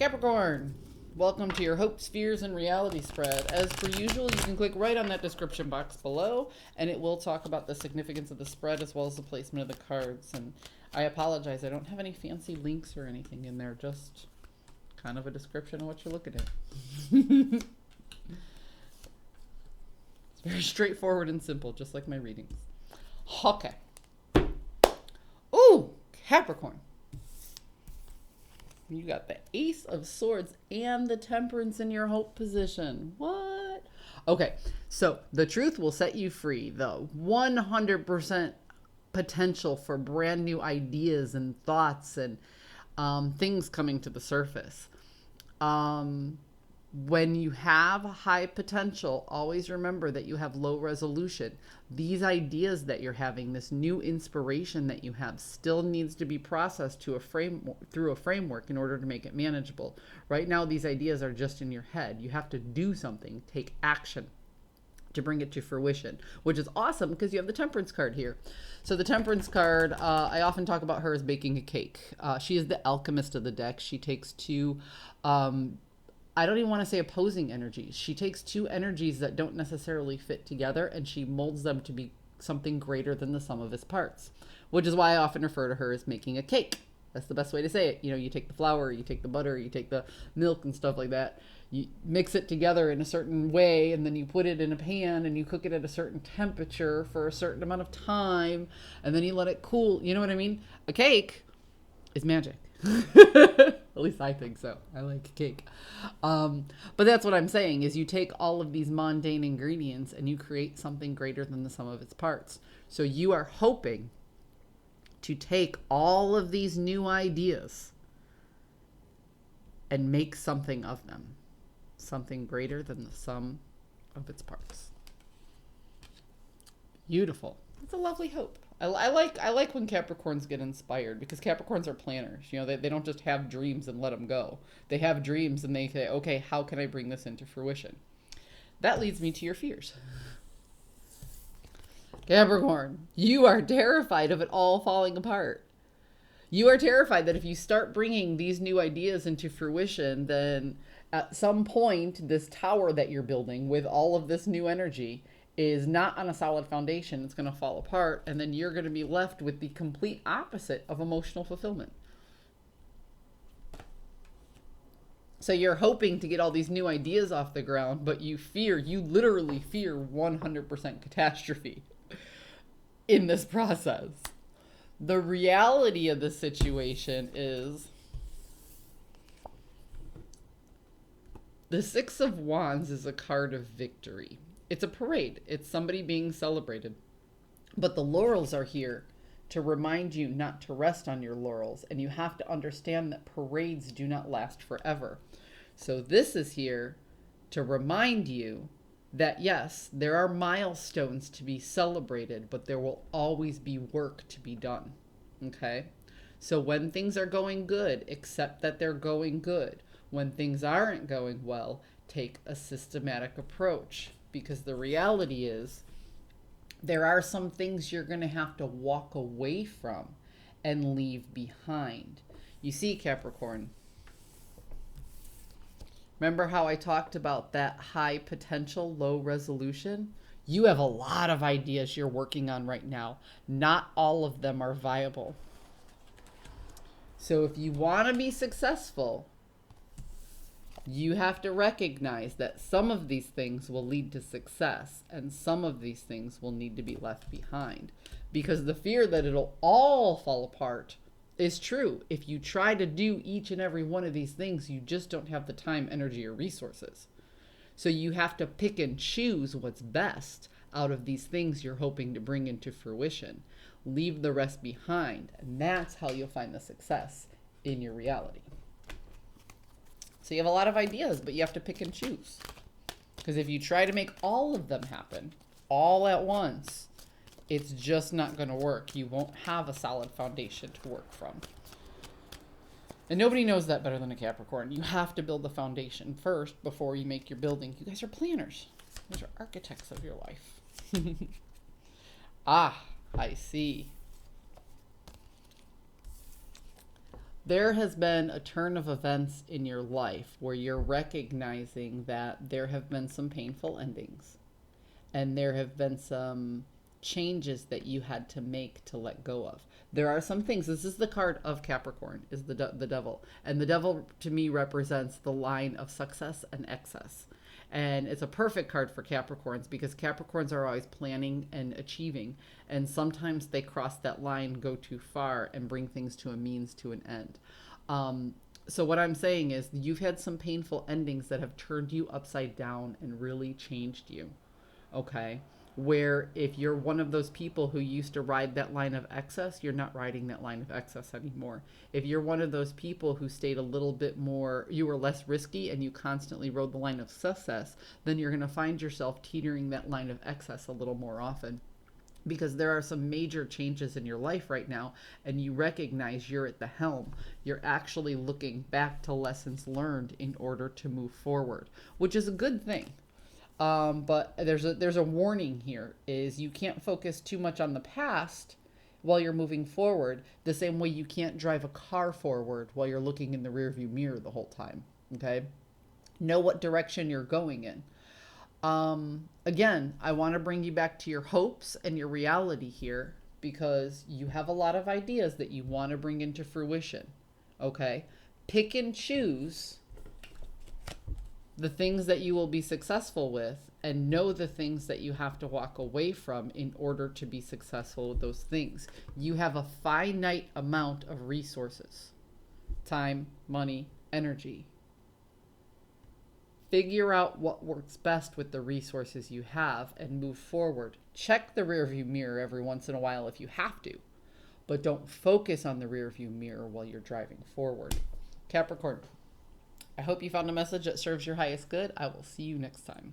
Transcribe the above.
Capricorn, welcome to your hopes, fears, and reality spread. As per usual, you can click right on that description box below, and it will talk about the significance of the spread as well as the placement of the cards. And I apologize, I don't have any fancy links or anything in there, just kind of a description of what you're looking at. It's very straightforward and simple, just like my readings. Okay. Ooh, Capricorn. You got the Ace of Swords and the Temperance in your hope position. What? Okay, so the truth will set you free, though. 100% potential for brand new ideas and thoughts and things coming to the surface. When you have high potential, always remember that you have low resolution. These ideas that you're having, this new inspiration that you have, still needs to be processed through a framework in order to make it manageable. Right now, these ideas are just in your head. You have to do something, take action to bring it to fruition, which is awesome because you have the Temperance card here. So the Temperance card, I often talk about her as baking a cake. She is the alchemist of the deck. She takes two I don't even want to say opposing energies. She takes two energies that don't necessarily fit together and she molds them to be something greater than the sum of its parts, which is why I often refer to her as making a cake. That's the best way to say it. You know, you take the flour, you take the butter, you take the milk and stuff like that. You mix it together in a certain way and then you put it in a pan and you cook it at a certain temperature for a certain amount of time and then you let it cool. You know what I mean? A cake is magic. At least I think so. I like cake. But that's what I'm saying is you take all of these mundane ingredients and you create something greater than the sum of its parts. So you are hoping to take all of these new ideas and make something of them. Something greater than the sum of its parts. Beautiful. It's a lovely hope. I like when Capricorns get inspired because Capricorns are planners. You know, they don't just have dreams and let them go. They have dreams and they say, okay, how can I bring this into fruition? That leads me to your fears. Capricorn, you are terrified of it all falling apart. You are terrified that if you start bringing these new ideas into fruition, then at some point, this tower that you're building with all of this new energy is not on a solid foundation. It's going to fall apart, and then you're going to be left with the complete opposite of emotional fulfillment. So you're hoping to get all these new ideas off the ground, but you literally fear 100% catastrophe in this process. The reality of the situation is the Six of Wands is a card of victory. It's a parade. It's somebody being celebrated. But the laurels are here to remind you not to rest on your laurels. And you have to understand that parades do not last forever. So this is here to remind you that, yes, there are milestones to be celebrated, but there will always be work to be done. Okay? So when things are going good, accept that they're going good. When things aren't going well, take a systematic approach. Because the reality is, there are some things you're going to have to walk away from and leave behind. You see, Capricorn, remember how I talked about that high potential, low resolution? You have a lot of ideas you're working on right now. Not all of them are viable. So if you want to be successful, you have to recognize that some of these things will lead to success and some of these things will need to be left behind. Because the fear that it'll all fall apart is true. If you try to do each and every one of these things, you just don't have the time, energy, or resources. So you have to pick and choose what's best out of these things you're hoping to bring into fruition. Leave the rest behind, and that's how you'll find the success in your reality. So you have a lot of ideas, but you have to pick and choose. Because if you try to make all of them happen all at once, it's just not going to work. You won't have a solid foundation to work from. And nobody knows that better than a Capricorn. You have to build the foundation first before you make your building. You guys are planners. You guys are architects of your life. Ah, I see. There has been a turn of events in your life where you're recognizing that there have been some painful endings and there have been some changes that you had to make to let go of. There are some things. This is the card of Capricorn, is the devil, and the devil to me represents the line of success and excess. And it's a perfect card for Capricorns because Capricorns are always planning and achieving, and sometimes they cross that line, go too far, and bring things to a means to an end. So what I'm saying is you've had some painful endings that have turned you upside down and really changed you. Okay, where if you're one of those people who used to ride that line of excess, you're not riding that line of excess anymore. If you're one of those people who stayed a little bit more, you were less risky and you constantly rode the line of success, then you're going to find yourself teetering that line of excess a little more often, because there are some major changes in your life right now and you recognize you're at the helm. You're actually looking back to lessons learned in order to move forward, which is a good thing. But there's a warning here, is you can't focus too much on the past while you're moving forward, the same way you can't drive a car forward while you're looking in the rearview mirror the whole time. Okay? Know what direction you're going in. Again, I want to bring you back to your hopes and your reality here, because you have a lot of ideas that you want to bring into fruition. Okay? Pick and choose the things that you will be successful with, and know the things that you have to walk away from in order to be successful with those things. You have a finite amount of resources: time, money, energy. Figure out what works best with the resources you have and move forward. Check the rearview mirror every once in a while if you have to, but don't focus on the rearview mirror while you're driving forward. Capricorn, I hope you found a message that serves your highest good. I will see you next time.